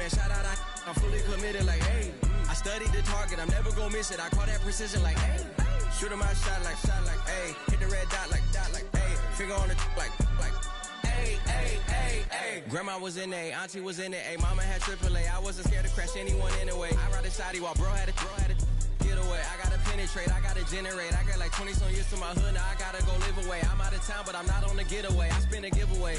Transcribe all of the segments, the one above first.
man. Shout out, I'm fully committed like, hey. I studied the target, I'm never gonna miss it. I call that precision like, hey. Shoot my shot like, hey. Hit the red dot like, hey. Finger on the like, hey, hey, hey, hey. Grandma was in A, auntie was in it, ayy. Mama had AAA, I wasn't scared to crash anyone anyway. I ride a shotty while bro had it get away. I gotta penetrate, I gotta generate. I got like 20-some years to my hood, now I gotta go live away. I'm out of town, but I'm not on the getaway. I spin a giveaway.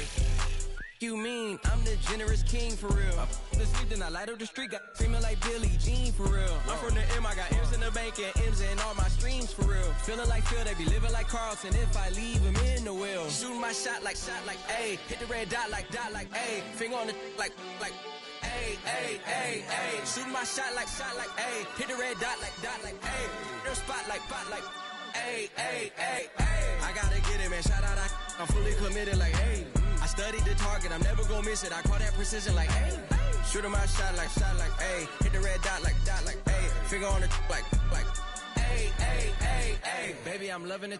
You mean I'm the generous king for real? I the sleep, then I light up the street, got screaming like Billie Jean for real. I'm from the M, I got M's in the bank and M's in all my streams for real. Feeling like Phil, they be living like Carlton if I leave him in the wheel. Shooting my shot like, ayy. Hit the red dot like, ayy. Finger on the like, ayy, ayy, ayy, ayy. Shooting my shot like, ayy. Hit the red dot like, ayy. Their spot like, ayy, ayy, ayy, ayy. I gotta get it, man. Shout out, I'm fully committed like, hey. I studied the target, I'm never gonna miss it. I call that precision like, hey. Shooting my shot like, hey. Hit the red dot like, hey. Finger on the like, hey, hey, hey, hey. Baby, I'm loving it.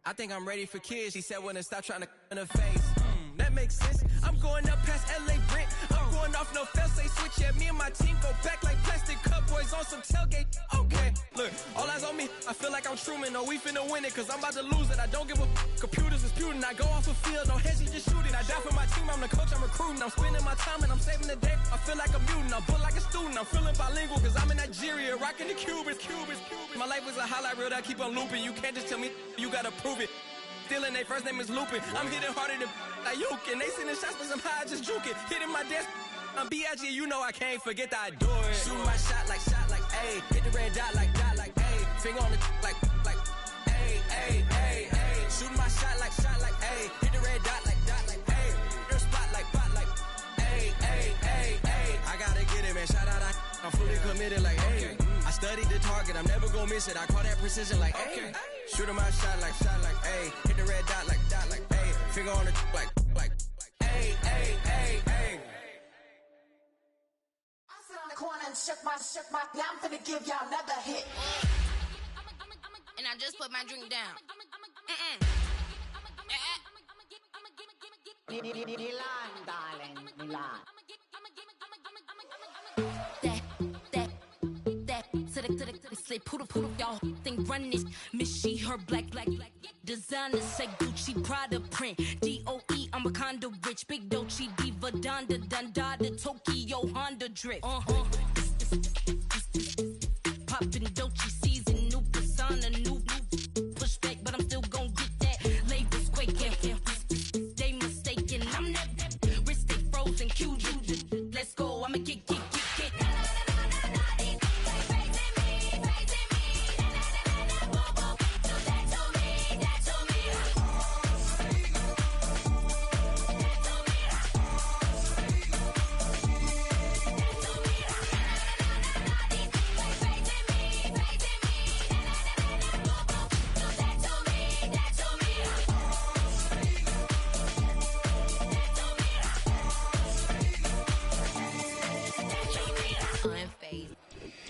I think I'm ready for kids. She said when to stop trying to in her face. That makes sense. I'm going up past LA Brent. I'm going off no fail, say switch. Yeah, me and my team go back like plastic cup boys on some tailgate. Okay, look, all eyes on me. I feel like I'm Truman. No, we finna win it, cause I'm about to lose it. I don't give a computers disputing. I go off a field, no heads, just shooting. I die for my team, I'm the coach, I'm recruiting. I'm spending my time and I'm saving the day. I feel like a mutant, I'm built like a student. I'm feeling bilingual, cause I'm in Nigeria, rocking the Cubans. My life is a highlight reel that I keep on looping. You can't just tell me, you gotta prove it. Stealing, they first name is Lupin. I'm hitting harder than Ayuk, and they sending shots, but somehow I just juke it. Hitting my desk, I'm B.I.G., you know I can't forget that I do it. Shooting my shot like, ayy. Hit the red dot like, ayy. Finger on the like, ayy, ayy, ayy, ayy. Shooting my shot like, ayy. Hit the red dot like, ayy. Their spot like, ayy, ayy, ayy, ayy. I gotta get it, man. Shout out, I'm fully committed like, hey. I studied the target, I'm never gonna miss it. I call that precision like, hey. Shooting my shot like, ayy. Hit the red dot like, ayy. Finger on the like, ayy, ayy, ayy, ayy. I sit on the corner and shook my, yeah, I'm finna give y'all another hit. And I just put my drink down. Milan, darling, Milan. To the say poodle, y'all think run this. Miss she, her black. Designer say Gucci, Prada print. DOE, I'm a condo rich. Big Dolce, Diva, Donda, Dundada, Tokyo, Honda drip. Poppin' Dolce season, new persona, new pushback, but I'm still gon' get that. Labels quaking, they mistaken. I'm that wrist stay frozen, Q. Let's go, I'ma get.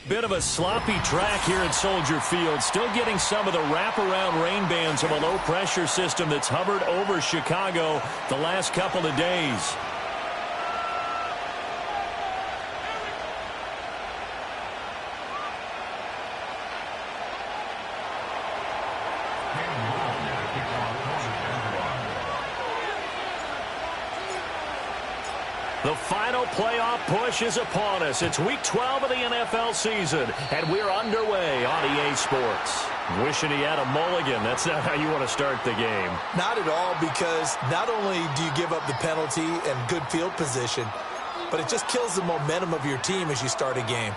Bit of a sloppy track here at Soldier Field. Still getting some of the wraparound rain bands of a low-pressure system that's hovered over Chicago the last couple of days. The final playoff push is upon us. It's week 12 of the NFL season, and we're underway on EA Sports. Wishing he had a mulligan. That's not how you want to start the game. Not at all, because not only do you give up the penalty and good field position, but it just kills the momentum of your team as you start a game.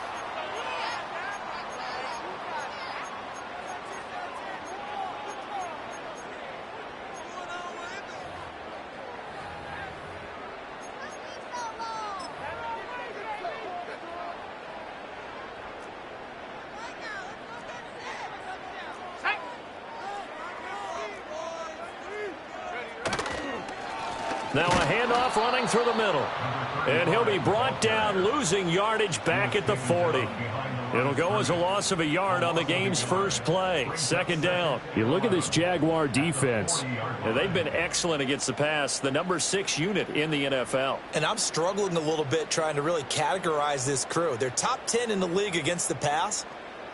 Now a handoff running through the middle. And he'll be brought down, losing yardage back at the 40. It'll go as a loss of a yard on the game's first play. Second down. You look at this Jaguar defense. They've been excellent against the pass, the number 6 unit in the NFL. And I'm struggling a little bit trying to really categorize this crew. They're top 10 in the league against the pass,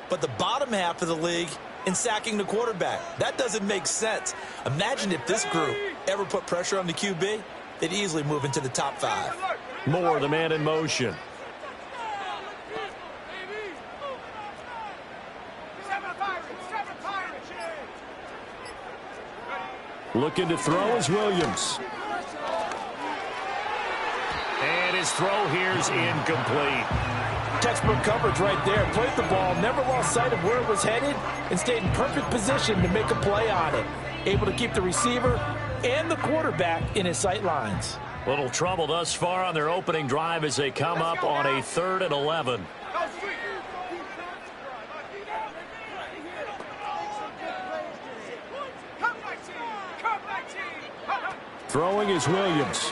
but the bottom half of the league in sacking the quarterback. That doesn't make sense. Imagine if this group ever put pressure on the QB, they'd easily move into the top 5. Moore, the man in motion. Looking to throw is Williams. And his throw here's incomplete. Textbook coverage right there. Played the ball, never lost sight of where it was headed, and stayed in perfect position to make a play on it. Able to keep the receiver and the quarterback in his sight lines. Little trouble thus far on their opening drive as they come up on a 3rd and 11. Throwing is Williams.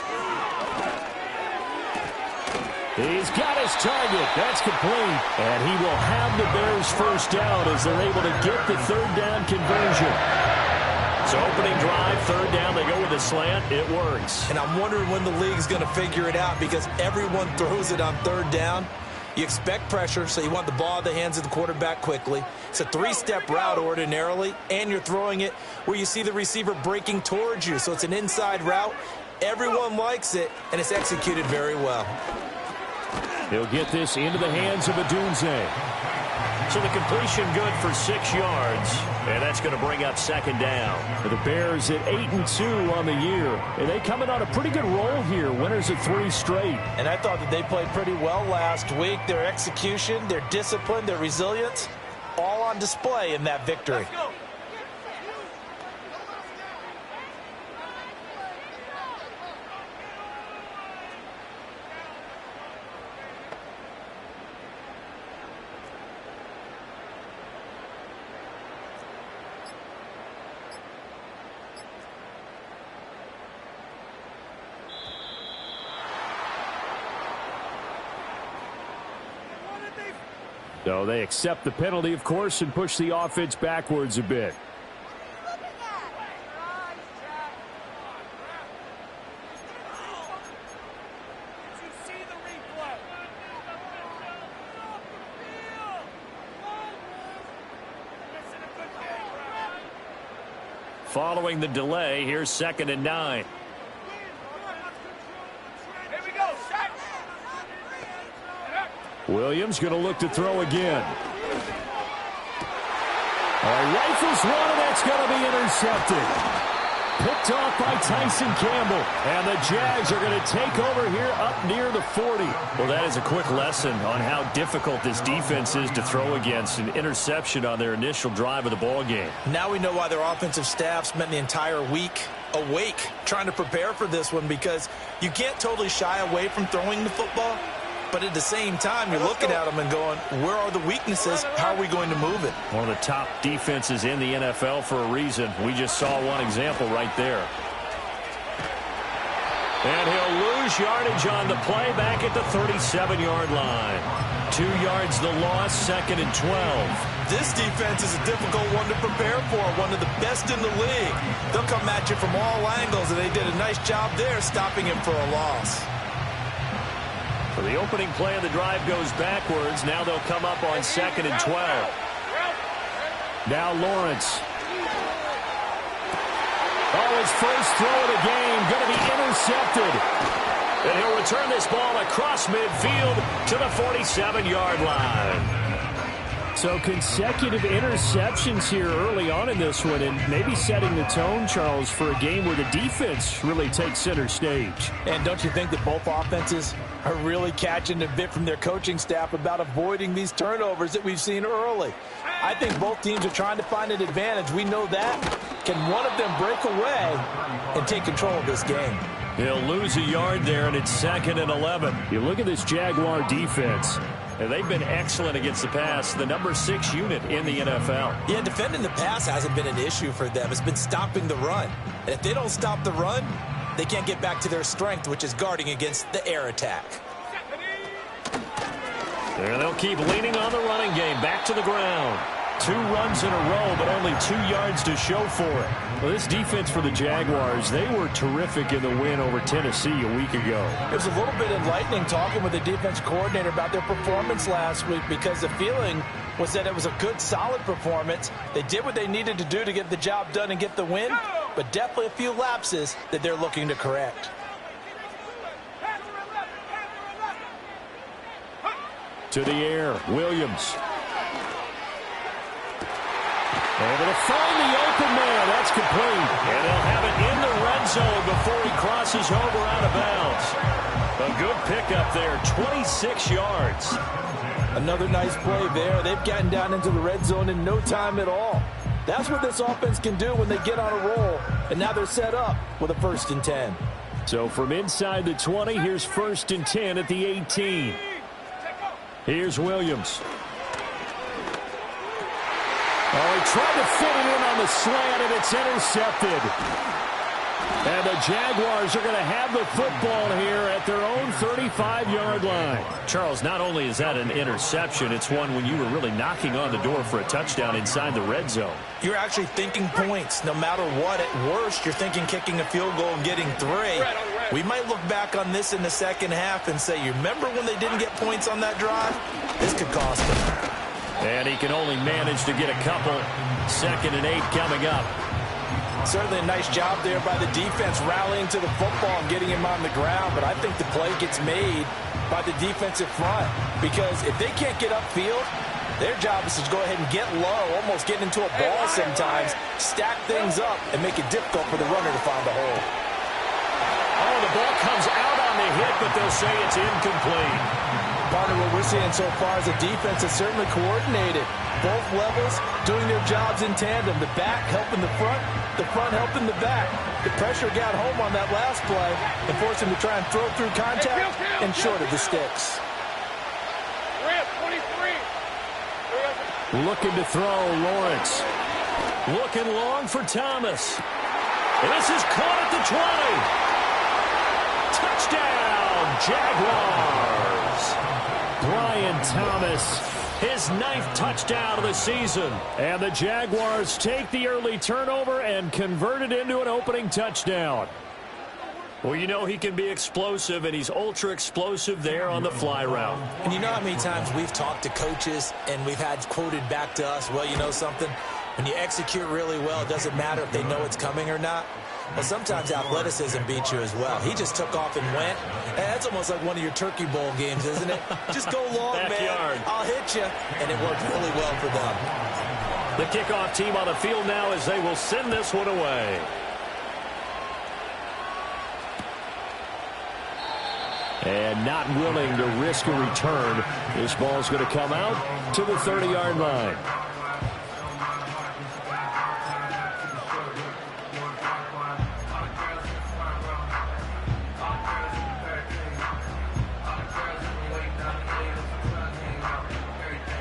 He's got his target. That's complete. And he will have the Bears first down as they're able to get the 3rd down conversion. So opening drive, 3rd down, they go with a slant. It works. And I'm wondering when the league's going to figure it out because everyone throws it on 3rd down. You expect pressure, so you want the ball in the hands of the quarterback quickly. It's a 3-step route ordinarily, and you're throwing it where you see the receiver breaking towards you. So it's an inside route. Everyone likes it, and it's executed very well. He'll get this into the hands of Adunze. So the completion good for 6 yards, and that's going to bring up 2nd down. The Bears at 8-2 on the year, and they coming on a pretty good roll here, winners of 3 straight. And I thought that they played pretty well last week. Their execution, their discipline, their resilience, all on display in that victory. So they accept the penalty, of course, and push the offense backwards a bit. Following the delay, here's 2nd and 9. Williams going to look to throw again. Rifles one, and that's going to be intercepted. Picked off by Tyson Campbell. And the Jags are going to take over here up near the 40. Well, that is a quick lesson on how difficult this defense is to throw against. An interception on their initial drive of the ball game. Now we know why their offensive staff spent the entire week awake trying to prepare for this one, because you can't totally shy away from throwing the football. But at the same time, you're looking at them and going, where are the weaknesses? How are we going to move it? One of the top defenses in the NFL for a reason. We just saw one example right there. And he'll lose yardage on the play back at the 37-yard line. 2 yards the loss, 2nd and 12. This defense is a difficult one to prepare for, one of the best in the league. They'll come at you from all angles, and they did a nice job there stopping him for a loss. So the opening play of the drive goes backwards. Now they'll come up on 2nd and 12. Now Lawrence. Oh, his first throw of the game going to be intercepted. And he'll return this ball across midfield to the 47-yard line. So consecutive interceptions here early on in this one, and maybe setting the tone, Charles, for a game where the defense really takes center stage. And don't you think that both offenses are really catching a bit from their coaching staff about avoiding these turnovers that we've seen early? I think both teams are trying to find an advantage. We know that. Can one of them break away and take control of this game? He'll lose a yard there, and it's 2nd and 11. You look at this Jaguar defense. And they've been excellent against the pass, the number 6 unit in the NFL. Yeah, defending the pass hasn't been an issue for them. It's been stopping the run. And if they don't stop the run, they can't get back to their strength, which is guarding against the air attack. And they'll keep leaning on the running game. Back to the ground. 2 runs in a row, but only 2 yards to show for it. Well, this defense for the Jaguars, they were terrific in the win over Tennessee a week ago. It was a little bit enlightening talking with the defense coordinator about their performance last week, because the feeling was that it was a good, solid performance. They did what they needed to do to get the job done and get the win, but definitely a few lapses that they're looking to correct. To the air, Williams. Able to find the open man. That's complete. And they'll have it in the red zone before he crosses over out of bounds. A good pickup there, 26 yards. Another nice play there. They've gotten down into the red zone in no time at all. That's what this offense can do when they get on a roll. And now they're set up with a 1st and 10. So from inside the 20, here's 1st and 10 at the 18. Here's Williams. Oh, he tried to fit it in on the slant, and it's intercepted. And the Jaguars are going to have the football here at their own 35-yard line. Charles, not only is that an interception, it's one when you were really knocking on the door for a touchdown inside the red zone. You're actually thinking points. No matter what, at worst, you're thinking kicking a field goal and getting 3. We might look back on this in the second half and say, you remember when they didn't get points on that drive? This could cost them. And he can only manage to get a couple. 2nd and 8 coming up. Certainly a nice job there by the defense rallying to the football and getting him on the ground, but I think the play gets made by the defensive front, because if they can't get upfield, their job is to go ahead and get low, almost get into a ball sometimes, stack things up, and make it difficult for the runner to find a hole. Oh, the ball comes out on the hit, but they'll say it's incomplete. Partner, what we're seeing so far is the defense is certainly coordinated. Both levels doing their jobs in tandem. The back helping the front helping the back. The pressure got home on that last play and forced him to try and throw through contact and short of the sticks. Looking to throw, Lawrence. Looking long for Thomas. This is caught at the 20. Touchdown, Jaguars. Brian Thomas, his 9th touchdown of the season. And the Jaguars take the early turnover and convert it into an opening touchdown. Well, you know he can be explosive, and he's ultra-explosive there on the fly route. And you know how many times we've talked to coaches and we've had quoted back to us, well, you know something? When you execute really well, it doesn't matter if they know it's coming or not. Well, sometimes athleticism beats you as well. He just took off and went. And that's almost like one of your Turkey Bowl games, isn't it? Just go long, Backyard. man. I'll hit you. And it worked really well for them. The kickoff team on the field now as they will send this one away. And not willing to risk a return. This ball's going to come out to the 30-yard line.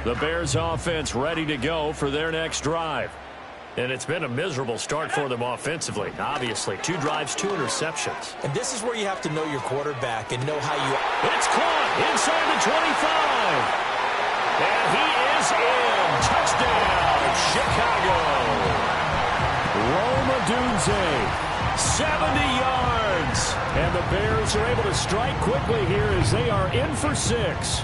The Bears offense ready to go for their next drive. And it's been a miserable start for them offensively, obviously. 2 drives, 2 interceptions. And this is where you have to know your quarterback and know how you... It's caught inside the 25. And he is in. Touchdown, Chicago. Rome Odunze, 70 yards. And the Bears are able to strike quickly here as they are in for 6.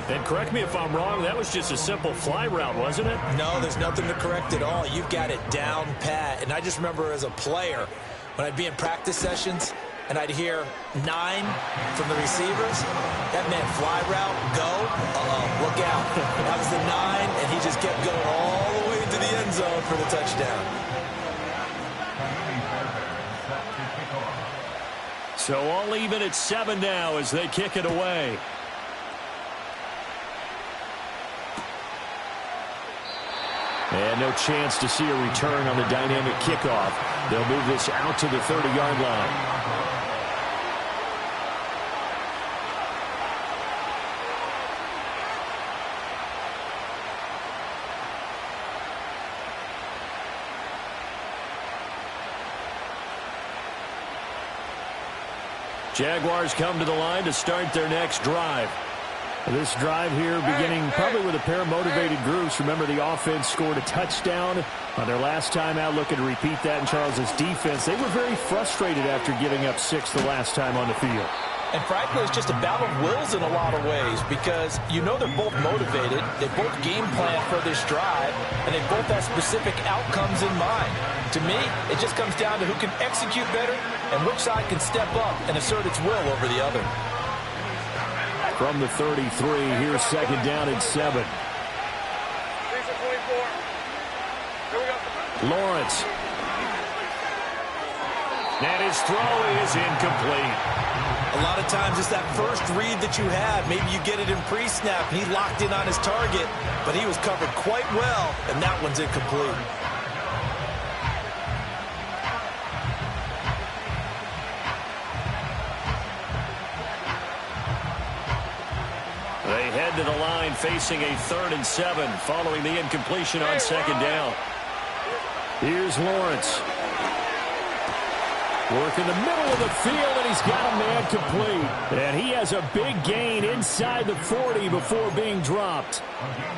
And correct me if I'm wrong, that was just a simple fly route, wasn't it? No, there's nothing to correct at all. You've got it down pat. And I just remember as a player, when I'd be in practice sessions and I'd hear 9 from the receivers, that meant fly route, go, look out. That was the 9, and he just kept going all the way into the end zone for the touchdown. So all even at 7 now as they kick it away. And no chance to see a return on the dynamic kickoff. They'll move this out to the 30-yard line. Jaguars come to the line to start their next drive. This drive here beginning probably with a pair of motivated groups. Remember, the offense scored a touchdown on their last time out, looking to repeat that in Charles's defense. They were very frustrated after giving up 6 the last time on the field. And frankly, it's just a battle of wills in a lot of ways because you know they're both motivated, they both game plan for this drive, and they both have specific outcomes in mind. To me, it just comes down to who can execute better and which side can step up and assert its will over the other. From the 33, here's second down and 7. Lawrence. And his throw is incomplete. A lot of times it's that first read that you have. Maybe you get it in pre-snap, and he locked in on his target, but he was covered quite well, and that one's incomplete. They head to the line facing a 3rd and 7 following the incompletion on second down. Here's Lawrence. Work in the middle of the field, and he's got a man complete. And he has a big gain inside the 40 before being dropped.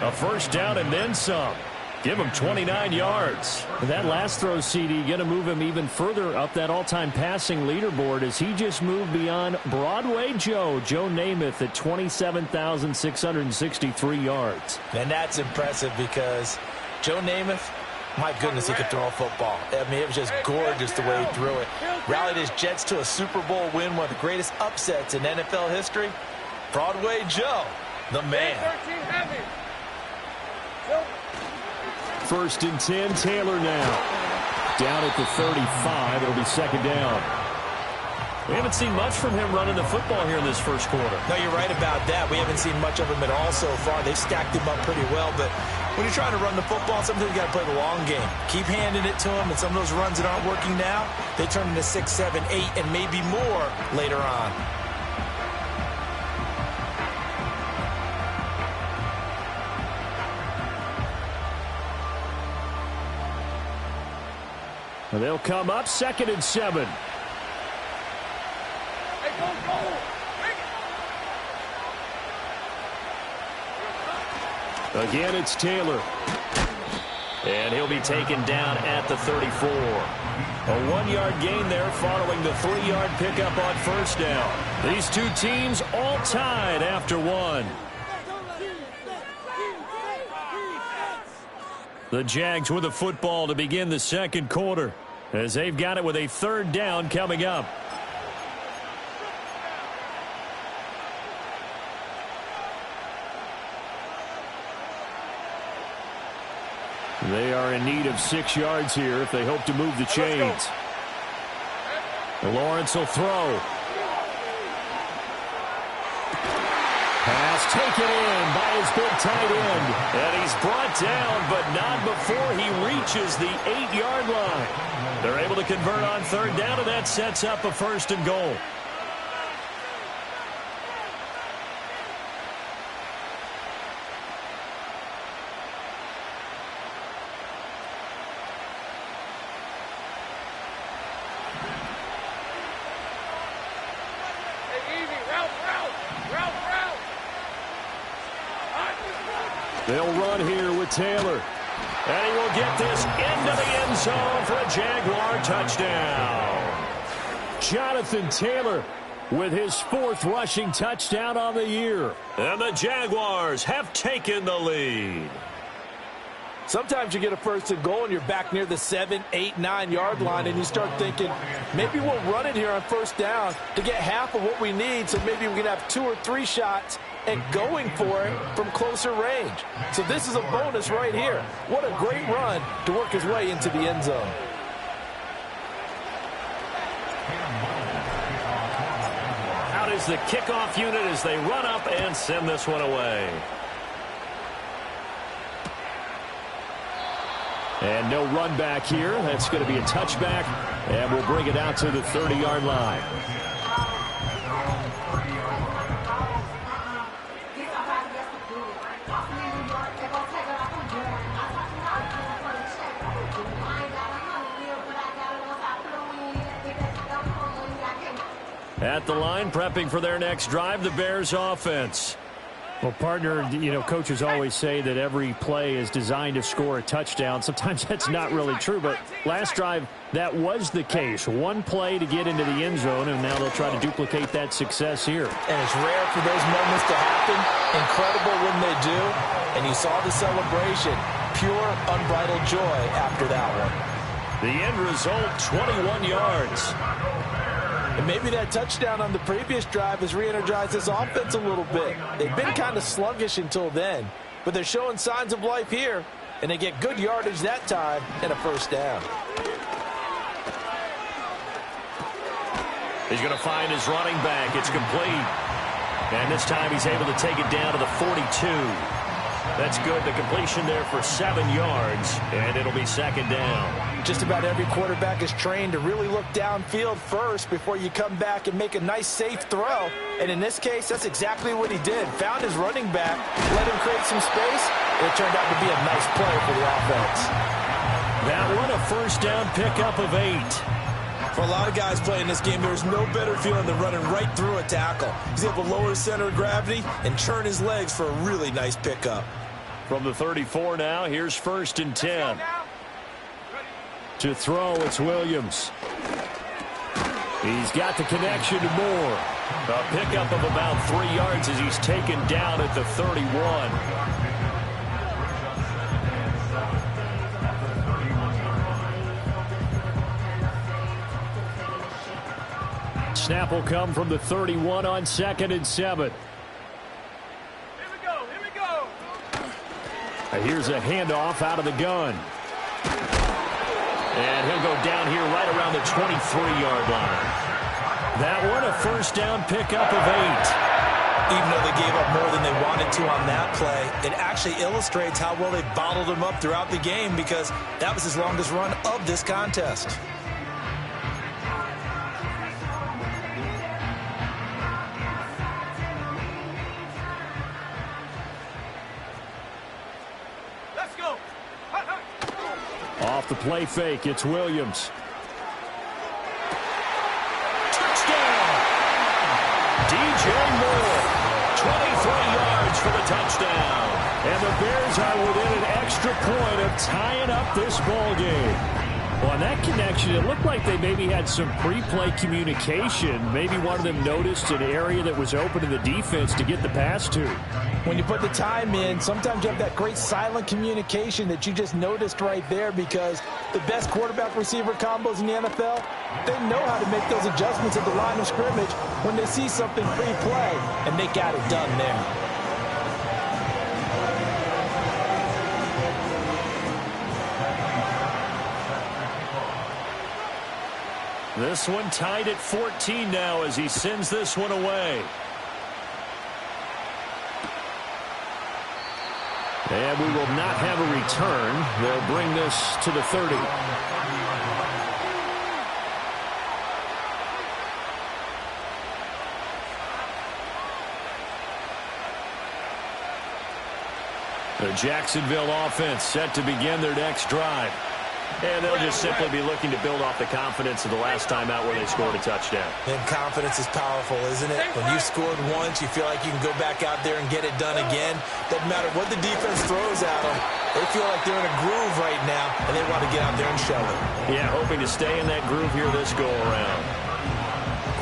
A first down and then some. Give him 29 yards. That last throw, CD, going to move him even further up that all-time passing leaderboard as he just moved beyond Broadway Joe Namath at 27,663 yards. And that's impressive because Joe Namath, my goodness, he could throw a football. I mean, it was just gorgeous the way he threw it. Rallied his Jets to a Super Bowl win, one of the greatest upsets in NFL history. Broadway Joe, the man. 1st and 10, Taylor now. Down at the 35, it'll be second down. We haven't seen much from him running the football here in this first quarter. No, you're right about that. We haven't seen much of him at all so far. They've stacked him up pretty well, but when you're trying to run the football, sometimes you got to play the long game. Keep handing it to him, and some of those runs that aren't working now, they turn into 6, 7, 8, and maybe more later on. And they'll come up 2nd and 7. Again, it's Taylor. And he'll be taken down at the 34. A 1-yard gain there following the 3-yard pickup on first down. These two teams all tied after 1. The Jags with the football to begin the second quarter as they've got it with a 3rd down coming up. They are in need of 6 yards here if they hope to move the chains. Lawrence will throw. Pass taken in by his big tight end. And he's brought down, but not before he reaches the 8-yard line. They're able to convert on 3rd down, and that sets up a 1st and goal. They'll run here with Taylor. And he will get this into the end zone for a Jaguar touchdown. Jonathan Taylor with his 4th rushing touchdown on the year. And the Jaguars have taken the lead. Sometimes you get a 1st and goal and you're back near the 7, 8, 9-yard line and you start thinking, maybe we'll run it here on 1st down to get half of what we need so maybe we can have 2 or 3 shots and going for it from closer range. So this is a bonus right here. What a great run to work his way into the end zone. Out is the kickoff unit as they run up and send this one away. And no run back here. That's going to be a touchback, and we'll bring it out to the 30-yard line. At the line, prepping for their next drive, the Bears offense. Well, partner, coaches always say that every play is designed to score a touchdown. Sometimes that's not really true, but last drive, that was the case. One play to get into the end zone, and now they'll try to duplicate that success here. And it's rare for those moments to happen. Incredible when they do. And you saw the celebration. Pure, unbridled joy after that one. The end result, 21 yards. And maybe that touchdown on the previous drive has re-energized this offense a little bit. They've been kind of sluggish until then, but they're showing signs of life here, and they get good yardage that time and a first down. He's going to find his running back. It's complete. And this time he's able to take it down to the 42. That's good. The completion there for 7 yards, and it'll be second down. Just about every quarterback is trained to really look downfield first before you come back and make a nice, safe throw. And in this case, that's exactly what he did. Found his running back, let him create some space, and it turned out to be a nice play for the offense. That one, a first down pickup of 8. For a lot of guys playing this game, there's no better feeling than running right through a tackle. He's able to lower his center of gravity and turn his legs for a really nice pickup. From the 34 now, here's 1st and 10. To throw, it's Williams. He's got the connection to Moore. A pickup of about 3 yards as he's taken down at the 31. Snap will come from the 31 on 2nd and 7. Here we go. Here's a handoff out of the gun. And he'll go down here right around the 23-yard line. That one, a first down pickup of 8. Even though they gave up more than they wanted to on that play, it actually illustrates how well they bottled him up throughout the game because that was his longest run of this contest. Off the play fake, it's Williams. Touchdown! DJ Moore, 23 yards for the touchdown. And the Bears are within an extra point of tying up this ball game. Well, on that connection, it looked like they maybe had some pre-play communication. Maybe one of them noticed an area that was open to the defense to get the pass to. When you put the time in, sometimes you have that great silent communication that you just noticed right there because the best quarterback-receiver combos in the NFL, they know how to make those adjustments at the line of scrimmage when they see something pre-play, and they got it done there. This one tied at 14 now as he sends this one away. And we will not have a return. They'll bring this to the 30. The Jacksonville offense set to begin their next drive. And they'll just simply be looking to build off the confidence of the last time out where they scored a touchdown. And confidence is powerful, isn't it? When you've scored once, you feel like you can go back out there and get it done again. Doesn't matter what the defense throws at them. They feel like they're in a groove right now, and they want to get out there and show it. Yeah, hoping to stay in that groove here this go-around.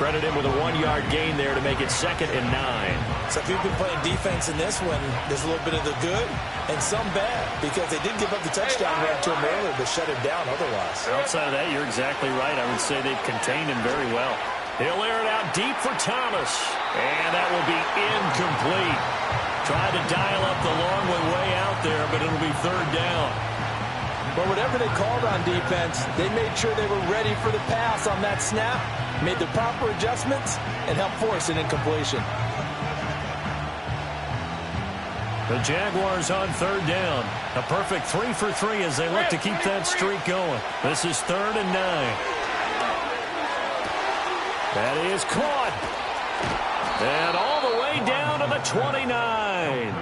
Credit him with a 1-yard gain there to make it 2nd and 9. So if you've been playing defense in this one, there's a little bit of the good and some bad because they did give up the touchdown run to him earlier but shut him down otherwise. Outside of that, you're exactly right. I would say they've contained him very well. He'll air it out deep for Thomas. And that will be incomplete. Tried to dial up the long way out there, but it'll be 3rd down. But whatever they called on defense, they made sure they were ready for the pass on that snap, made the proper adjustments, and helped force an incompletion. The Jaguars on 3rd down. A perfect 3 for 3 as they look to keep that streak going. This is 3rd and 9. That is caught. And all the way down to the 29.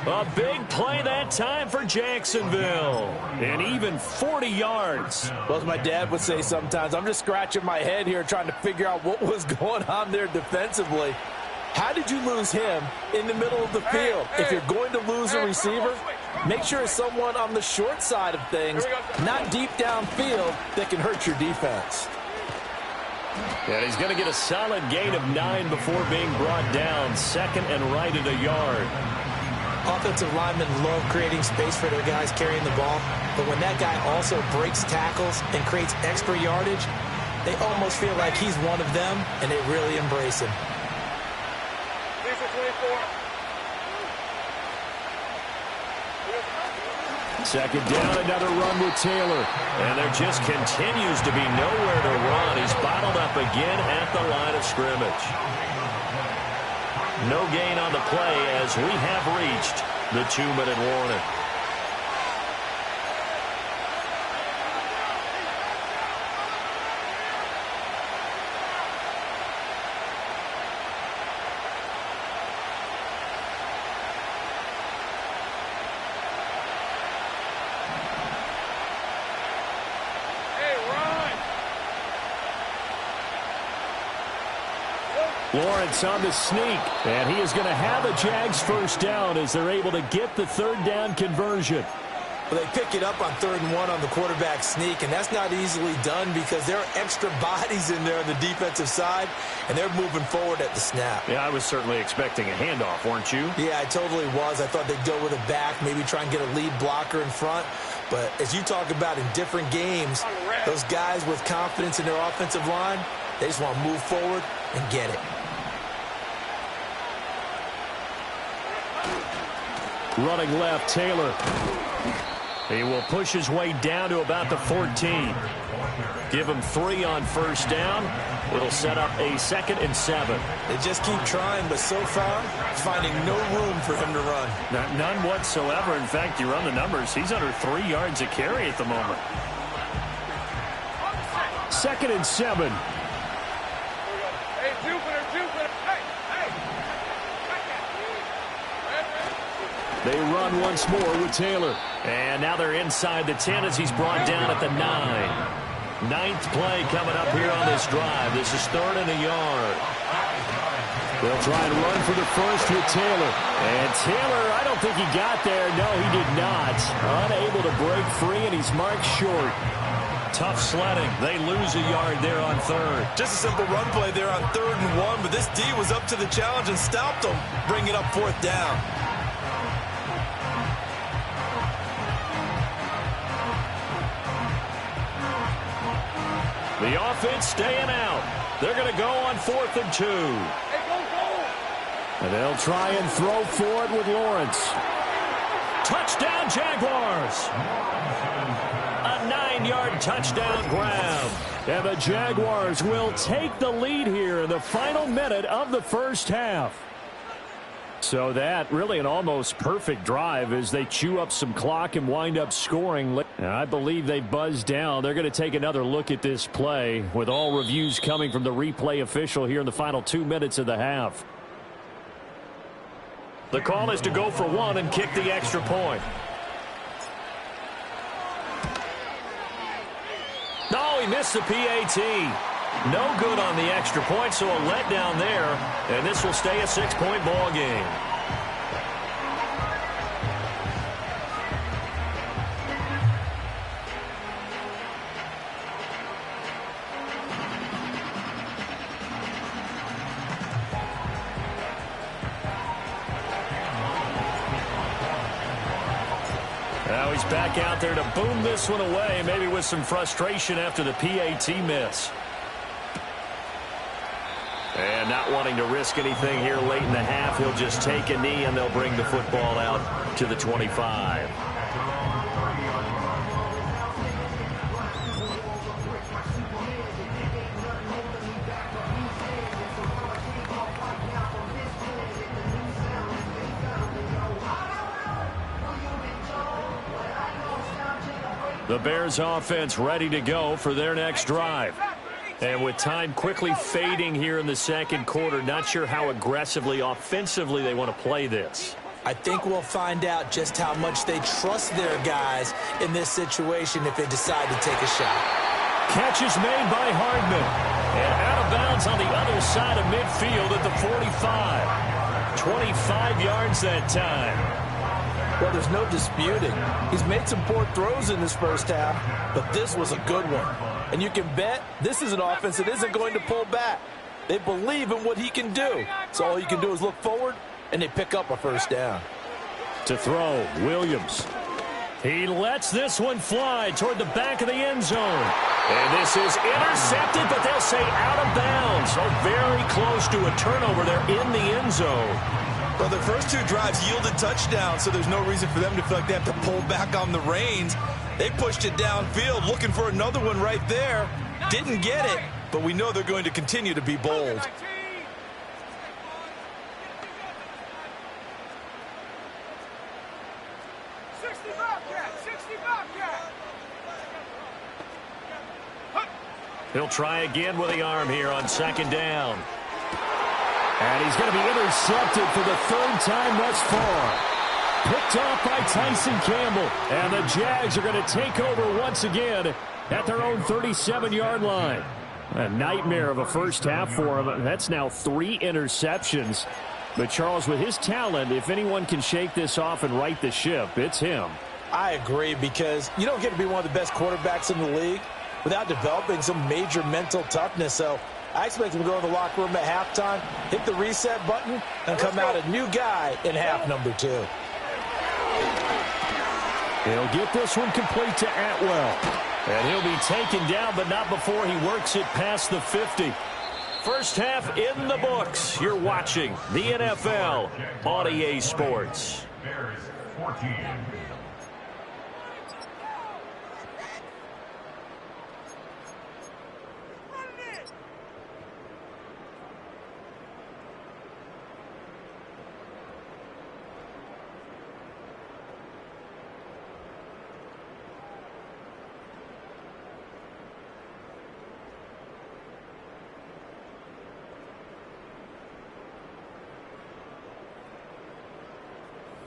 A big play that time for Jacksonville. And even 40 yards. Well, as my dad would say sometimes, I'm just scratching my head here trying to figure out what was going on there defensively. How did you lose him in the middle of the field? If you're going to lose a receiver, make sure it's someone on the short side of things, not deep downfield, that can hurt your defense. And he's going to get a solid gain of 9 before being brought down. Second and right at a yard. Offensive linemen love creating space for their guys carrying the ball, but when that guy also breaks tackles and creates extra yardage, they almost feel like he's one of them, and they really embrace him. Second down, another run with Taylor. And there just continues to be nowhere to run. He's bottled up again at the line of scrimmage. No gain on the play as we have reached the 2-minute warning. Lawrence on the sneak, and he is going to have a Jags first down as they're able to get the third down conversion. Well, they pick it up on 3rd and 1 on the quarterback sneak, and that's not easily done because there are extra bodies in there on the defensive side, and they're moving forward at the snap. Yeah, I was certainly expecting a handoff, weren't you? Yeah, I totally was. I thought they'd go with a back, maybe try and get a lead blocker in front. But as you talk about in different games, those guys with confidence in their offensive line, they just want to move forward and get it. Running left, Taylor. He will push his way down to about the 14. Give him 3 on first down. It'll set up a 2nd and 7. They just keep trying, but so far, finding no room for him to run. None whatsoever. In fact, you run the numbers. He's under 3 yards a carry at the moment. 2nd and 7. They run once more with Taylor. And now they're inside the 10 as he's brought down at the 9. 9th play coming up here on this drive. This is 3rd and a yard. They'll try and run for the first with Taylor. And Taylor, I don't think he got there. No, he did not. Unable to break free, and he's marked short. Tough sledding. They lose a yard there on 3rd. Just a simple run play there on 3rd and 1, but this D was up to the challenge and stopped them. Bring it up 4th down. The offense staying out. They're going to go on 4th and 2. And they'll try and throw for it with Lawrence. Touchdown, Jaguars! A 9-yard touchdown grab. And the Jaguars will take the lead here in the final minute of the first half. So that really an almost perfect drive as they chew up some clock and wind up scoring. And I believe they buzzed down. They're going to take another look at this play with all reviews coming from the replay official here in the final 2 minutes of the half. The call is to go for 1 and kick the extra point. No, he missed the PAT. No good on the extra point, so a letdown there. And this will stay a 6-point ball game. Now he's back out there to boom this one away, maybe with some frustration after the PAT miss. And not wanting to risk anything here late in the half, he'll just take a knee and they'll bring the football out to the 25. The Bears offense ready to go for their next drive. And with time quickly fading here in the second quarter, not sure how aggressively, offensively they want to play this. I think we'll find out just how much they trust their guys in this situation if they decide to take a shot. Catch is made by Hardman. And out of bounds on the other side of midfield at the 45. 25 yards that time. Well, there's no disputing. He's made some poor throws in this first half, but this was a good one. And you can bet this is an offense that isn't going to pull back. They believe in what he can do. So all you can do is look forward, and they pick up a first down. To throw, Williams. He lets this one fly toward the back of the end zone. And this is intercepted, but they'll say out of bounds. So very close to a turnover there in the end zone. Well, the first two drives yielded touchdowns, so there's no reason for them to feel like they have to pull back on the reins. They pushed it downfield, looking for another one right there. Didn't get it, but we know they're going to continue to be bold. He'll try again with the arm here on second down. And he's going to be intercepted for the third time thus far. Picked off by Tyson Campbell. And the Jags are going to take over once again at their own 37-yard line. A nightmare of a first half for him. That's now 3 interceptions. But Charles, with his talent, if anyone can shake this off and right the ship, it's him. I agree, because you don't get to be one of the best quarterbacks in the league without developing some major mental toughness. So I expect him to go in the locker room at halftime, hit the reset button, and come out a new guy in half number 2. He'll get this one complete to Atwell. And he'll be taken down, but not before he works it past the 50. First half in the books. You're watching the NFL on EA Sports. Bears 14.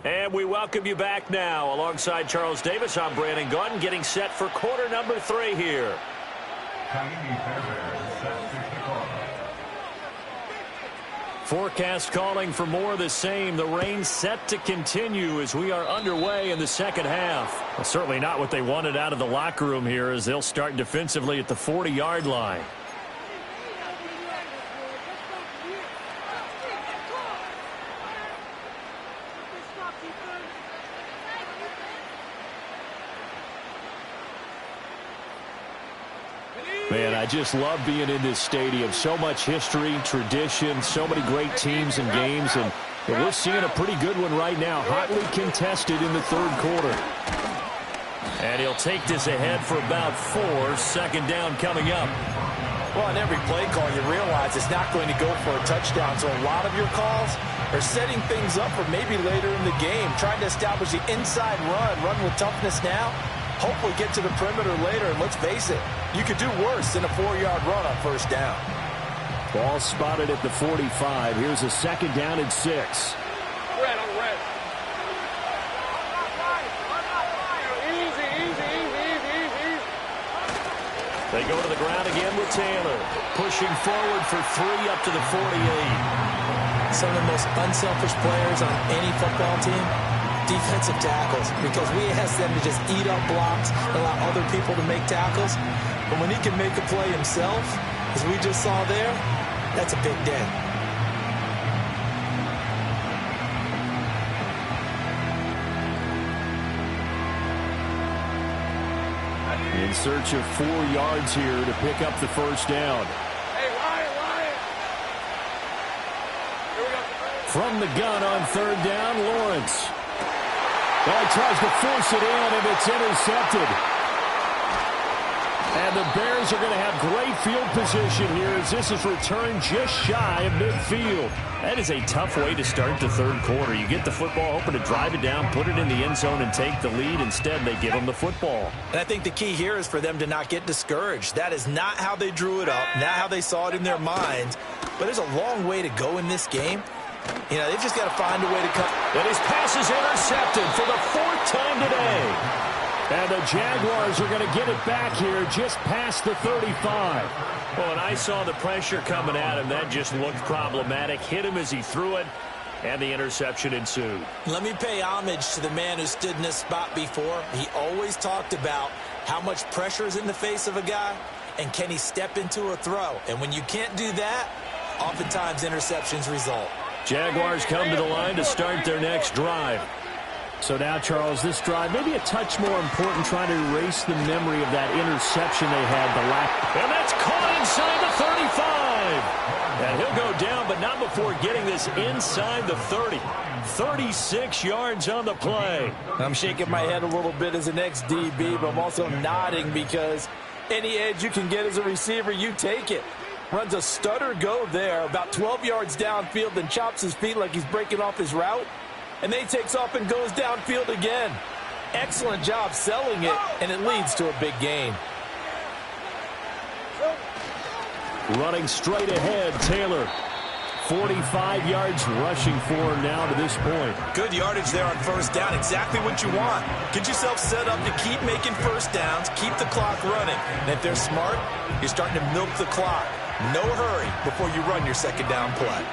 And we welcome you back now. Alongside Charles Davis, I'm Brandon Gaudin, getting set for quarter number 3 here. Forecast calling for more of the same. The rain set to continue as we are underway in the second half. Well, certainly not what they wanted out of the locker room here, as they'll start defensively at the 40-yard line. Man, I just love being in this stadium. So much history, tradition, so many great teams and games. And we're seeing a pretty good one right now, hotly contested in the third quarter. And he'll take this ahead for about 4. Second down coming up. Well, on every play call, you realize it's not going to go for a touchdown. So a lot of your calls are setting things up for maybe later in the game, trying to establish the inside run with toughness now. Hopefully get to the perimeter later, and let's face it, you could do worse than a 4-yard run on first down. Ball spotted at the 45. Here's a second down and 6. Red on red. Easy. They go to the ground again with Taylor. Pushing forward for 3 up to the 48. Some of the most unselfish players on any football team, defensive tackles, because we ask them to just eat up blocks and allow other people to make tackles. But when he can make a play himself, as we just saw there, that's a big day. In search of 4 yards here to pick up the first down. Hey, Ryan. Here we go. From the gun on third down, Lawrence. Well, he tries to force it in, and it's intercepted. And the Bears are going to have great field position here as this is returned just shy of midfield. That is a tough way to start the third quarter. You get the football, hoping to drive it down, put it in the end zone, and take the lead. Instead, they give them the football. And I think the key here is for them to not get discouraged. That is not how they drew it up, not how they saw it in their minds. But there's a long way to go in this game. You know, they've just got to find a way to come. And his pass is intercepted for the 4th time today. And the Jaguars are going to get it back here just past the 35. Well, when I saw the pressure coming at him, that just looked problematic. Hit him as he threw it, and the interception ensued. Let me pay homage to the man who stood in this spot before. He always talked about how much pressure is in the face of a guy, and can he step into a throw. And when you can't do that, oftentimes interceptions result. Jaguars come to the line to start their next drive. So now, Charles, this drive maybe a touch more important, trying to erase the memory of that interception they had. And that's caught inside the 35. And he'll go down, but not before getting this inside the 30. 36 yards on the play. I'm shaking my head a little bit as an ex-DB, but I'm also nodding because any edge you can get as a receiver, you take it. Runs a stutter go there, about 12 yards downfield, then chops his feet like he's breaking off his route. And then he takes off and goes downfield again. Excellent job selling it, and it leads to a big gain. Running straight ahead, Taylor. 45 yards rushing for him now to this point. Good yardage there on first down. Exactly what you want. Get yourself set up to keep making first downs, keep the clock running. And if they're smart, you're starting to milk the clock. No hurry before you run your second down play.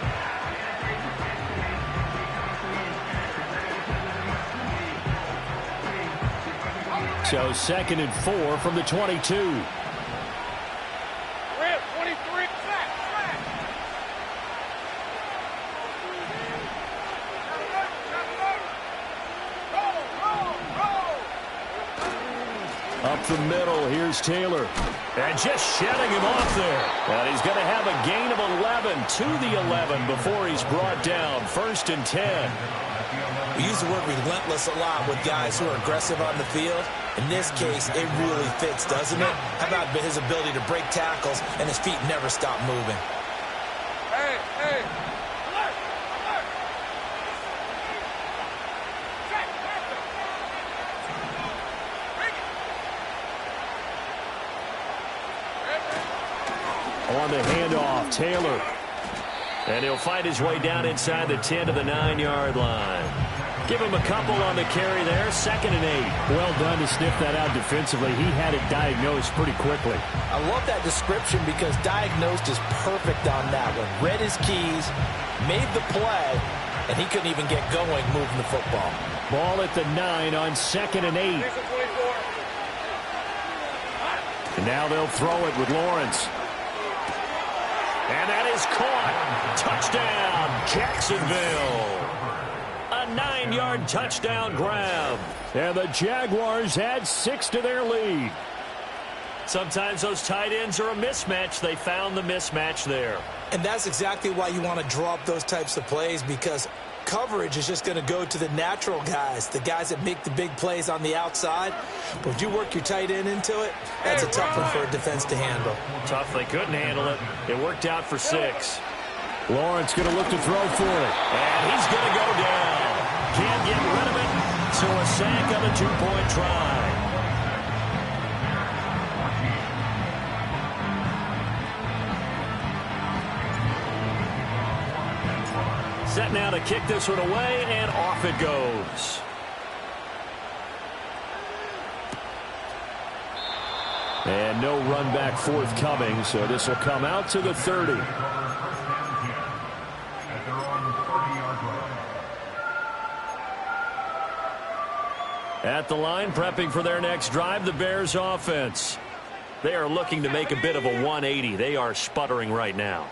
So 2nd and 4 from the 22. Red, 23, sack. Up the middle, here's Taylor. And just shedding him off there. And he's going to have a gain of 11 to the 11 before he's brought down. 1st and 10. We use the word relentless a lot with guys who are aggressive on the field. In this case, it really fits, doesn't it? How about his ability to break tackles and his feet never stop moving? Hey, hey. Alert, alert. Check, On the handoff, Taylor. And he'll find his way down inside the 10 to the 9-yard line. Give him a couple on the carry there. 2nd and 8. Well done to sniff that out defensively. He had it diagnosed pretty quickly. I love that description because diagnosed is perfect on that one. Read his keys, made the play, and he couldn't even get going moving the football. Ball at the 9 on 2nd and 8. And now they'll throw it with Lawrence. And that is caught. Touchdown, Jacksonville. A 9-yard touchdown grab. And the Jaguars add 6 to their lead. Sometimes those tight ends are a mismatch. They found the mismatch there. And that's exactly why you want to draw up those types of plays, because coverage is just going to go to the natural guys, the guys that make the big plays on the outside. But if you work your tight end into it, that's a tough one for a defense to handle. Tough. They couldn't handle it. It worked out for 6. Lawrence going to look to throw for it. And he's going to go down. Can't get rid of it. So a sack on a 2-point try. Set now to kick this one away, and off it goes. And no run back forthcoming, so this will come out to the 30. At the line, prepping for their next drive, the Bears offense. They are looking to make a bit of a 180. They are sputtering right now.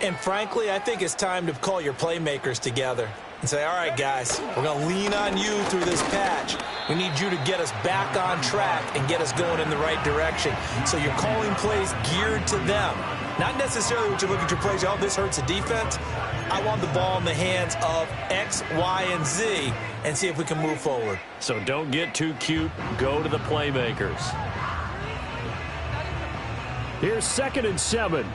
And frankly, I think it's time to call your playmakers together and say, all right, guys, we're going to lean on you through this patch. We need you to get us back on track and get us going in the right direction. So you're calling plays geared to them. Not necessarily what you look at your plays, oh, this hurts the defense. I want the ball in the hands of X, Y, and Z and see if we can move forward. So don't get too cute. Go to the playmakers. Here's 2nd and 7.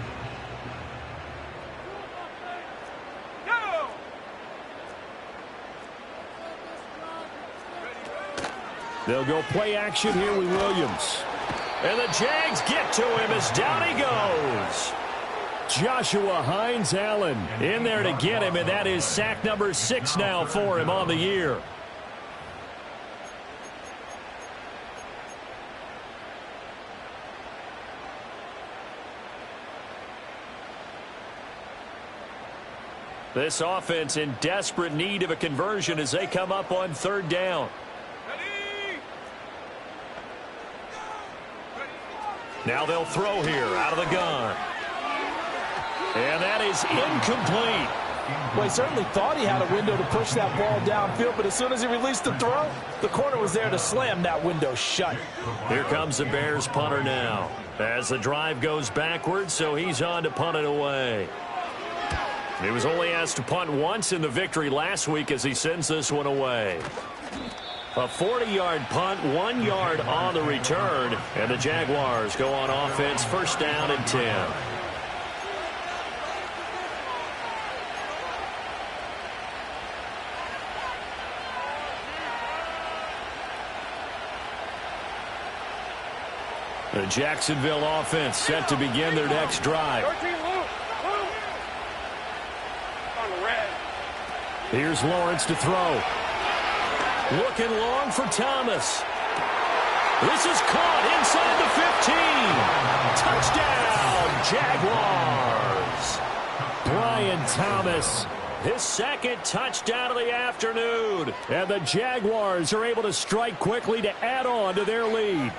They'll go play action here with Williams. And the Jags get to him as down he goes. Joshua Hines-Allen in there to get him, and that is sack number 6 now for him on the year. This offense in desperate need of a conversion as they come up on third down. Now they'll throw here out of the gun. And that is incomplete. Well, he certainly thought he had a window to push that ball downfield, but as soon as he released the throw, the corner was there to slam that window shut. Here comes the Bears punter now as the drive goes backwards, so he's on to punt it away. He was only asked to punt once in the victory last week as he sends this one away. A 40-yard punt, 1 yard on the return, and the Jaguars go on offense, first down and 10. The Jacksonville offense set to begin their next drive. Here's Lawrence to throw. Looking long for Thomas. This is caught inside the 15. Touchdown, Jaguars. Brian Thomas, his second touchdown of the afternoon. And the Jaguars are able to strike quickly to add on to their lead.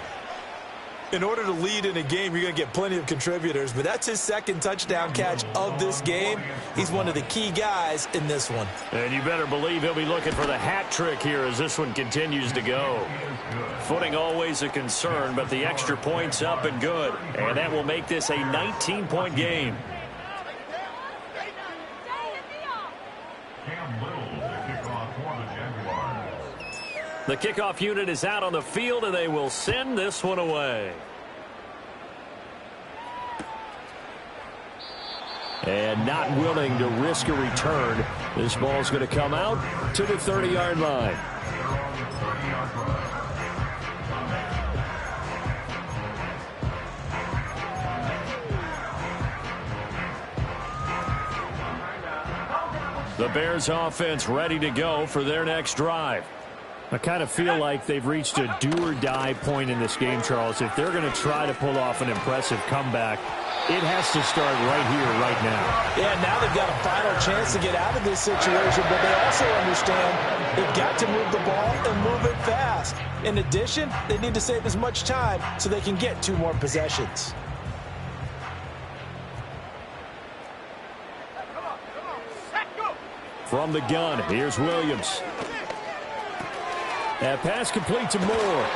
In order to lead in a game, you're going to get plenty of contributors, but that's his second touchdown catch of this game. He's one of the key guys in this one. And you better believe he'll be looking for the hat trick here as this one continues to go. Footing always a concern, but the extra point's up and good. And that will make this a 19-point game. The kickoff unit is out on the field, and they will send this one away. And not willing to risk a return, this ball's going to come out to the 30-yard line. The Bears offense ready to go for their next drive. I kind of feel like they've reached a do-or-die point in this game, Charles. If they're going to try to pull off an impressive comeback, it has to start right here, right now. Yeah, now they've got a final chance to get out of this situation, but they also understand they've got to move the ball and move it fast. In addition, they need to save as much time so they can get 2 more possessions. From the gun, here's Williams. That pass complete to Moore.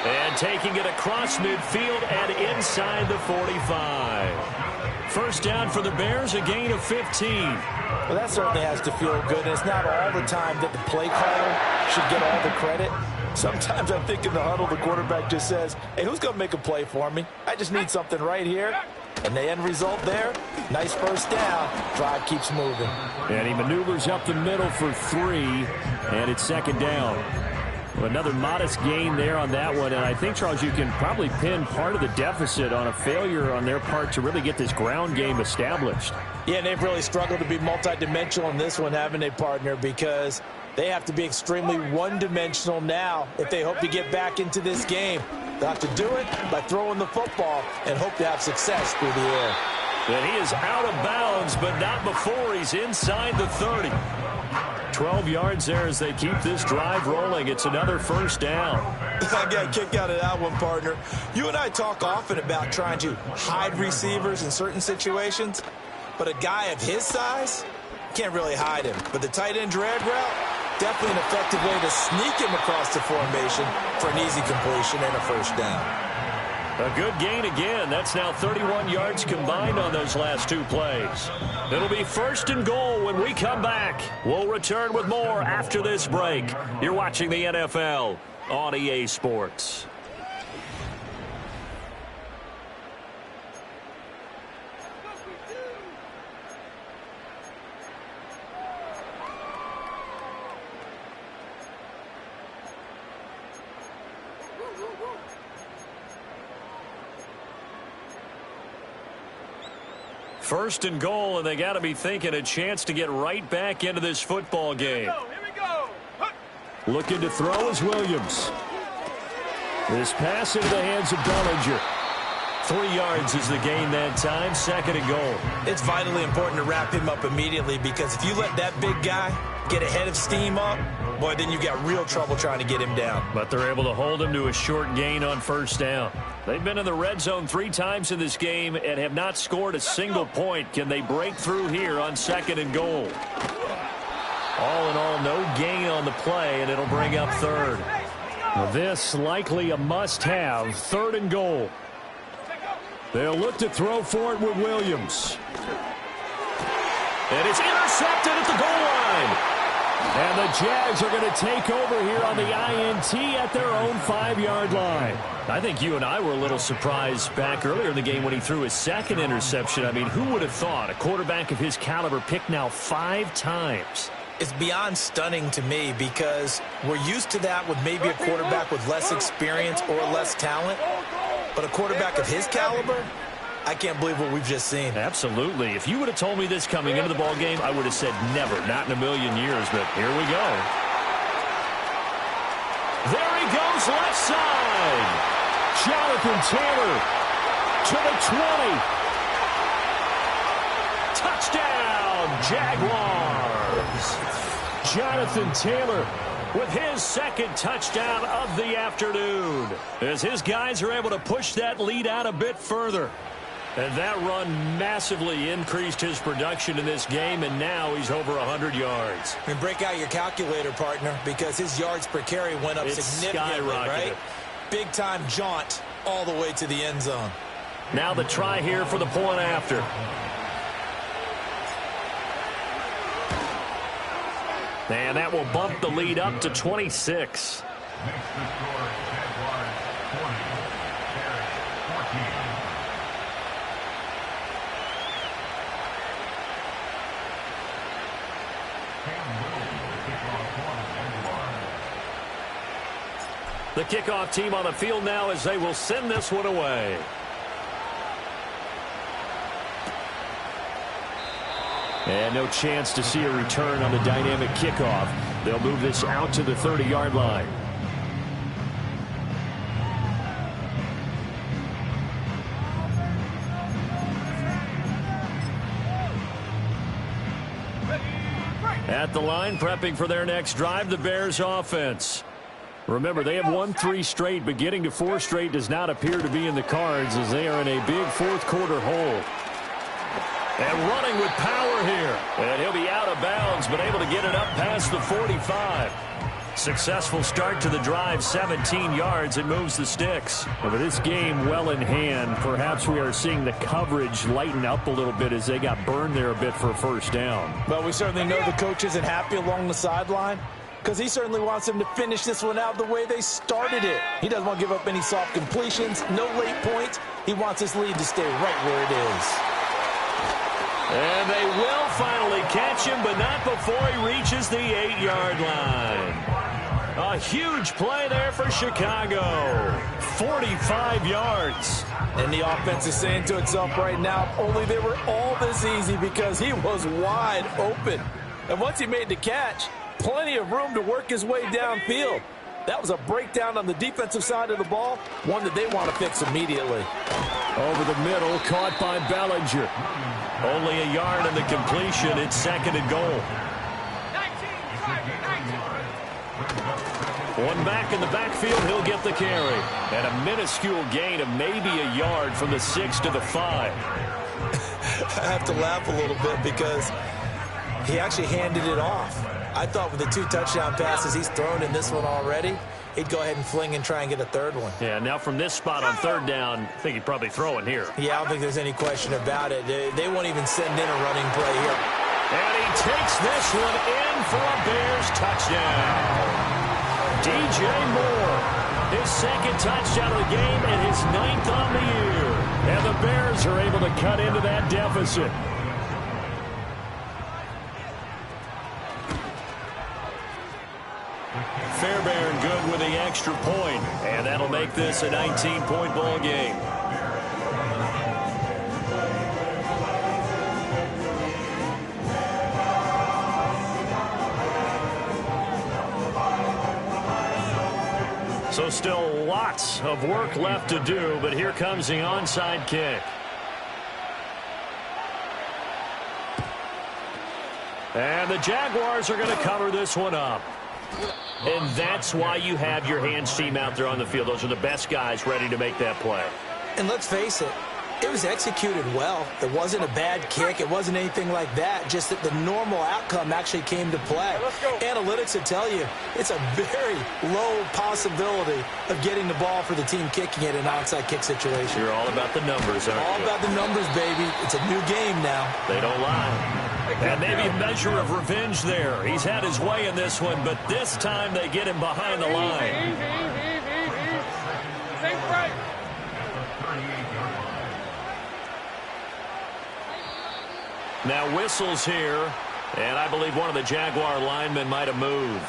And taking it across midfield and inside the 45. First down for the Bears, a gain of 15. Well, that certainly has to feel good. And it's not all the time that the play caller should get all the credit. Sometimes I think in the huddle, the quarterback just says, hey, who's going to make a play for me? I just need something right here. And the end result there, nice first down. Drive keeps moving. And he maneuvers up the middle for 3, and it's second down. Another modest gain there on that one, and I think, Charles, you can probably pin part of the deficit on a failure on their part to really get this ground game established. Yeah, and they've really struggled to be multidimensional in this one, haven't they, partner, because they have to be extremely one-dimensional now if they hope to get back into this game. They'll have to do it by throwing the football and hope to have success through the air. And he is out of bounds, but not before he's inside the 30. 12 yards there as they keep this drive rolling. It's another first down. I got a kick out of that one, partner. You and I talk often about trying to hide receivers in certain situations, but a guy of his size can't really hide him. But the tight end drag route, definitely an effective way to sneak him across the formation for an easy completion and a first down. A good gain again. That's now 31 yards combined on those last 2 plays. It'll be first and goal when we come back. We'll return with more after this break. You're watching the NFL on EA Sports. First and goal, and they got to be thinking a chance to get right back into this football game. Here we go. Looking to throw is Williams. This pass into the hands of Bellinger. 3 yards is the gain that time, 2nd and goal. It's vitally important to wrap him up immediately because if you let that big guy get a head of steam up, boy, then you've got real trouble trying to get him down. But they're able to hold him to a short gain on 1st down. They've been in the red zone 3 times in this game and have not scored a single point. Can they break through here on 2nd and goal? All in all, no gain on the play, and it'll bring up 3rd. This likely a must-have, 3rd and goal. They'll look to throw for it with Williams. And it's intercepted at the goal line. And the Jags are going to take over here on the INT at their own 5-yard line. I think you and I were a little surprised back earlier in the game when he threw his 2nd interception. I mean, who would have thought a quarterback of his caliber picked now 5 times? It's beyond stunning to me because we're used to that with maybe a quarterback with less experience or less talent. But a quarterback of his caliber, I can't believe what we've just seen. Absolutely. If you would have told me this coming into the ball game, I would have said never, not in a million years. But here we go. There he goes, left side. Jonathan Taylor to the 20. Touchdown, Jaguars. Jonathan Taylor with his 2nd touchdown of the afternoon, as his guys are able to push that lead out a bit further. And that run massively increased his production in this game, and now he's over 100 yards. And break out your calculator, partner, because his yards per carry went up significantly, right? Big-time jaunt all the way to the end zone. Now the try here for the point after. And that will bump the lead up to 26. The kickoff team on the field now as they will send this one away. And no chance to see a return on the dynamic kickoff. They'll move this out to the 30-yard line. At the line, prepping for their next drive, the Bears offense. Remember, they have won 3 straight, but getting to 4 straight does not appear to be in the cards as they are in a big 4th quarter hole. And running with power here. And he'll be out of bounds, but able to get it up past the 45. Successful start to the drive, 17 yards. It moves the sticks. And with this game well in hand, perhaps we are seeing the coverage lighten up a little bit as they got burned there a bit for a 1st down. Well, we certainly know the coach isn't happy along the sideline because he certainly wants them to finish this one out the way they started it. He doesn't want to give up any soft completions, no late points. He wants his lead to stay right where it is. And they will finally catch him, but not before he reaches the 8-yard line. A huge play there for Chicago. 45 yards. And the offense is saying to itself right now, only they were all this easy because he was wide open. And once he made the catch, plenty of room to work his way downfield. That was a breakdown on the defensive side of the ball, one that they want to fix immediately. Over the middle, caught by Bellinger. Only a yard in the completion. It's 2nd and goal. One back in the backfield, he'll get the carry. And a minuscule gain of maybe a yard from the 6 to the 5. I have to laugh a little bit because he actually handed it off. I thought with the 2 touchdown passes he's thrown in this one already, he'd go ahead and fling and try and get a 3rd one. Yeah, now from this spot on 3rd down, I think he'd probably throw it here. Yeah, I don't think there's any question about it. They won't even send in a running play here. And he takes this one in for a Bears touchdown. DJ Moore, his 2nd touchdown of the game and his 9th on the year. And the Bears are able to cut into that deficit. Fairbairn good with the extra point, and that'll make this a 19-point ball game. So still lots of work left to do, but here comes the onside kick. And the Jaguars are going to cover this one up. And that's why you have your hands team out there on the field. Those are the best guys ready to make that play. And let's face it, it was executed well. It wasn't a bad kick. It wasn't anything like that. Just that the normal outcome actually came to play. Analytics will tell you it's a very low possibility of getting the ball for the team kicking it in an onside kick situation. You're all about the numbers, aren't you? All about the numbers, baby. It's a new game now. They don't lie. And maybe a measure of revenge there. He's had his way in this one, but this time they get him behind the line. Same right. Now whistles here, and I believe one of the Jaguar linemen might have moved.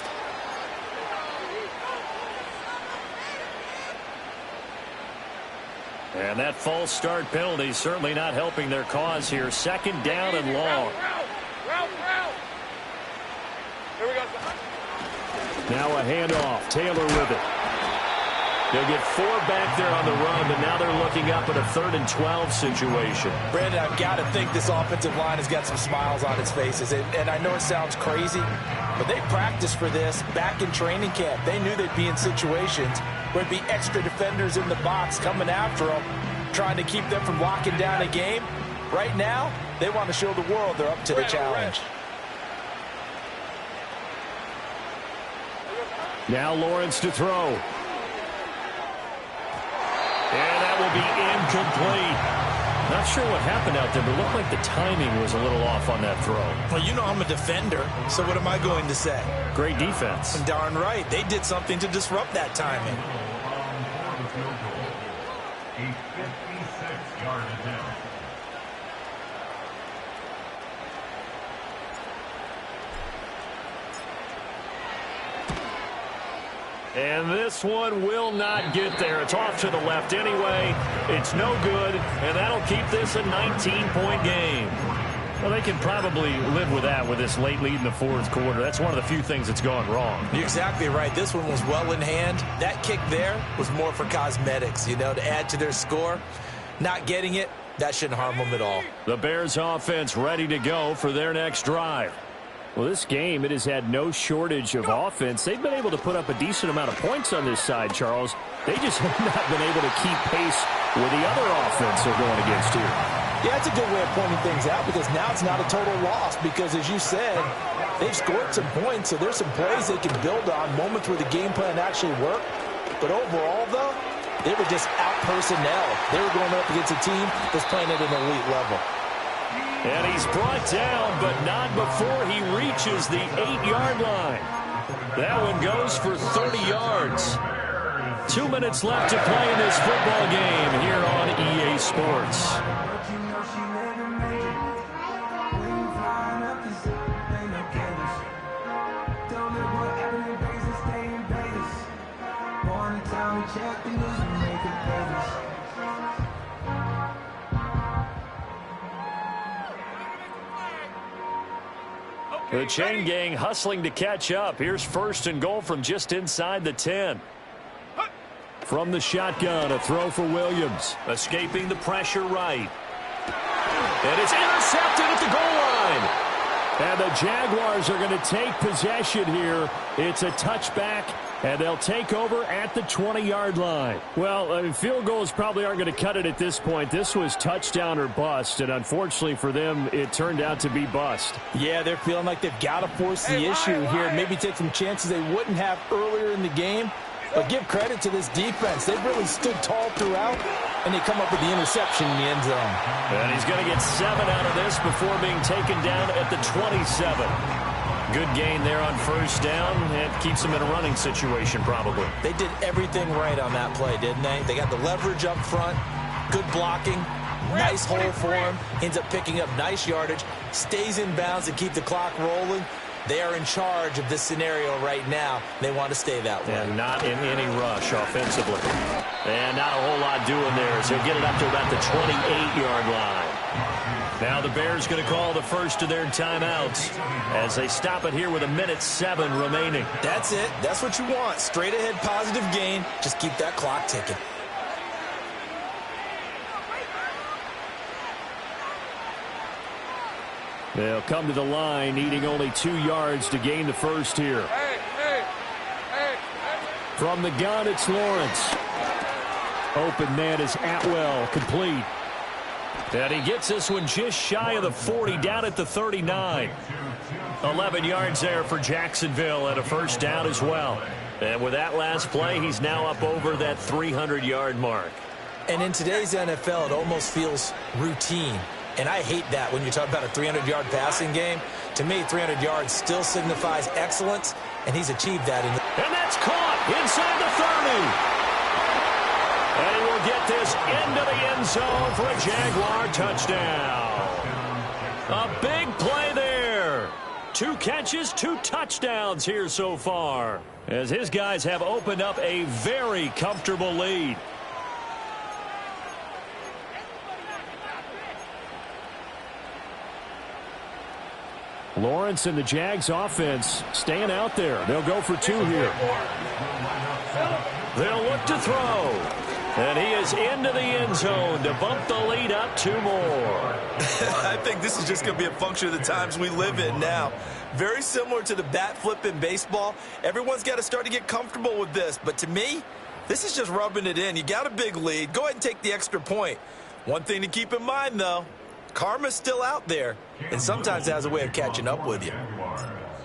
And that false start penalty certainly not helping their cause here. Second down and long. Route. Here we go. Now a handoff. Taylor with it. They'll get 4 back there on the run, but now they're looking up at a 3rd and 12 situation. Brandon, I've got to think this offensive line has got some smiles on its faces. And I know it sounds crazy, but they practiced for this back in training camp. They knew they'd be in situations where there'd be extra defenders in the box coming after them, trying to keep them from locking down a game. Right now, they want to show the world they're up to the challenge. Now Lawrence to throw. And that will be incomplete. Not sure what happened out there, but it looked like the timing was a little off on that throw. Well, you know I'm a defender, so what am I going to say? Great defense. And darn right, they did something to disrupt that timing. A 56-yard attempt. And this one will not get there. It's off to the left anyway. It's no good, and that'll keep this a 19-point game. Well, they can probably live with that with this late lead in the 4th quarter. That's one of the few things that's gone wrong. You're exactly right. This one was well in hand. That kick there was more for cosmetics, to add to their score. Not getting it, that shouldn't harm them at all. The Bears offense ready to go for their next drive. Well, this game, it has had no shortage of offense. They've been able to put up a decent amount of points on this side, Charles. They just have not been able to keep pace with the other offense they're going against here. Yeah, it's a good way of pointing things out because now it's not a total loss because, as you said, they've scored some points, so there's some plays they can build on, moments where the game plan actually worked. But overall, though, they were just out-personnel. They were going up against a team that's playing at an elite level. And he's brought down, but not before he reaches the 8-yard line. That one goes for 30 yards. 2 minutes left to play in this football game here on EA Sports. The chain gang hustling to catch up. Here's 1st and goal from just inside the 10. From the shotgun, a throw for Williams. Escaping the pressure right. And it's intercepted at the goal line. And the Jaguars are going to take possession here. It's a touchback, and they'll take over at the 20-yard line. Well, field goals probably aren't going to cut it at this point. This was touchdown or bust, and unfortunately for them, it turned out to be bust. Yeah, they're feeling like they've got to force the issue here. Maybe take some chances they wouldn't have earlier in the game. But give credit to this defense. They've really stood tall throughout, and they come up with the interception in the end zone. And he's going to get 7 out of this before being taken down at the 27. Good gain there on 1st down. It keeps them in a running situation probably. They did everything right on that play, didn't they? They got the leverage up front, good blocking, nice hole for him, ends up picking up nice yardage, stays in bounds to keep the clock rolling. They are in charge of this scenario right now. They want to stay that way. And not in any rush offensively. And not a whole lot doing there as he'll get it up to about the 28-yard line. Now the Bears going to call the first of their timeouts as they stop it here with 1:07 remaining. That's it. That's what you want. Straight ahead positive gain. Just keep that clock ticking. They'll come to the line, needing only 2 yards to gain the first here. From the gun, it's Lawrence. Open man is Atwell, complete. And he gets this one just shy of the 40, down at the 39. 11 yards there for Jacksonville and a first down as well. And with that last play, he's now up over that 300-yard mark. And in today's NFL, it almost feels routine. And I hate that when you talk about a 300-yard passing game. To me, 300 yards still signifies excellence, and he's achieved that. And that's caught inside the 30. And he will get this into the end zone for a Jaguar touchdown. A big play there. 2 catches, 2 touchdowns here so far, as his guys have opened up a very comfortable lead. Lawrence and the Jags offense staying out there. They'll go for 2 here. They'll look to throw. And he is into the end zone to bump the lead up 2 more. I think this is just going to be a function of the times we live in now. Very similar to the bat flip in baseball. Everyone's got to start to get comfortable with this. But to me, this is just rubbing it in. You got a big lead. Go ahead and take the extra point. One thing to keep in mind, though, karma's still out there, and sometimes has a way of catching up with you.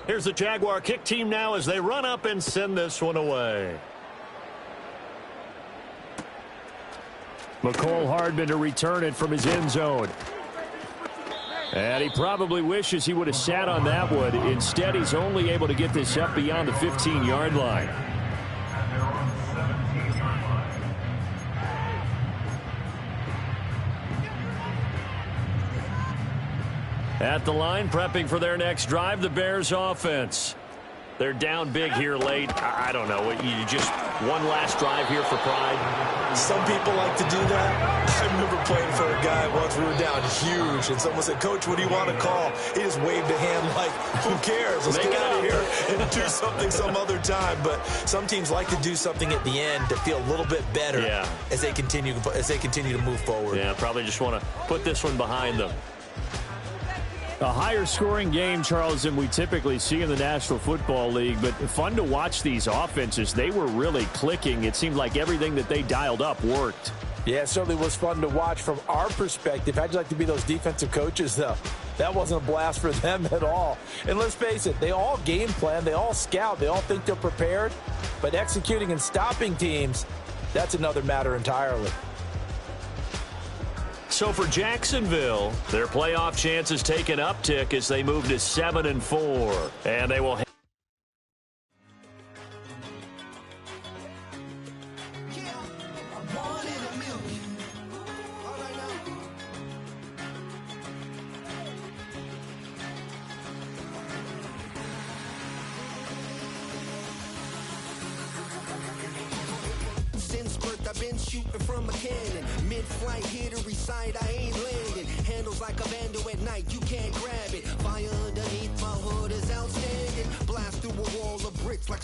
Here's the Jaguar kick team now as they run up and send this one away. McCole Hardman to return it from his end zone. And he probably wishes he would have sat on that one. Instead, he's only able to get this up beyond the 15-yard line. At the line, prepping for their next drive, the Bears offense. They're down big here late. I don't know. You just one last drive here for pride. Some people like to do that. I remember playing for a guy once. We were down huge, and someone said, "Coach, what do you want to call?" He just waved a hand like, "Who cares? Let's get out of here and do something some other time." But some teams like to do something at the end to feel a little bit better as they continue to move forward. Yeah, probably just want to put this one behind them. A higher scoring game, Charles, than we typically see in the National Football League, but fun to watch these offenses. They were really clicking. It seemed like everything that they dialed up worked. Yeah, it certainly was fun to watch from our perspective. How'd you like to be those defensive coaches, though? That wasn't a blast for them at all. And let's face it, they all game plan, they all scout, they all think they're prepared, but executing and stopping teams, that's another matter entirely. So for Jacksonville, their playoff chances take an uptick as they move to 7-4. And they will... I've been shooting from a cannon. Mid-flight, here to recite, I ain't landing. Handles like a vandal at night, you can't grab it. Fire underneath my hood is outstanding. Blast through a wall of bricks like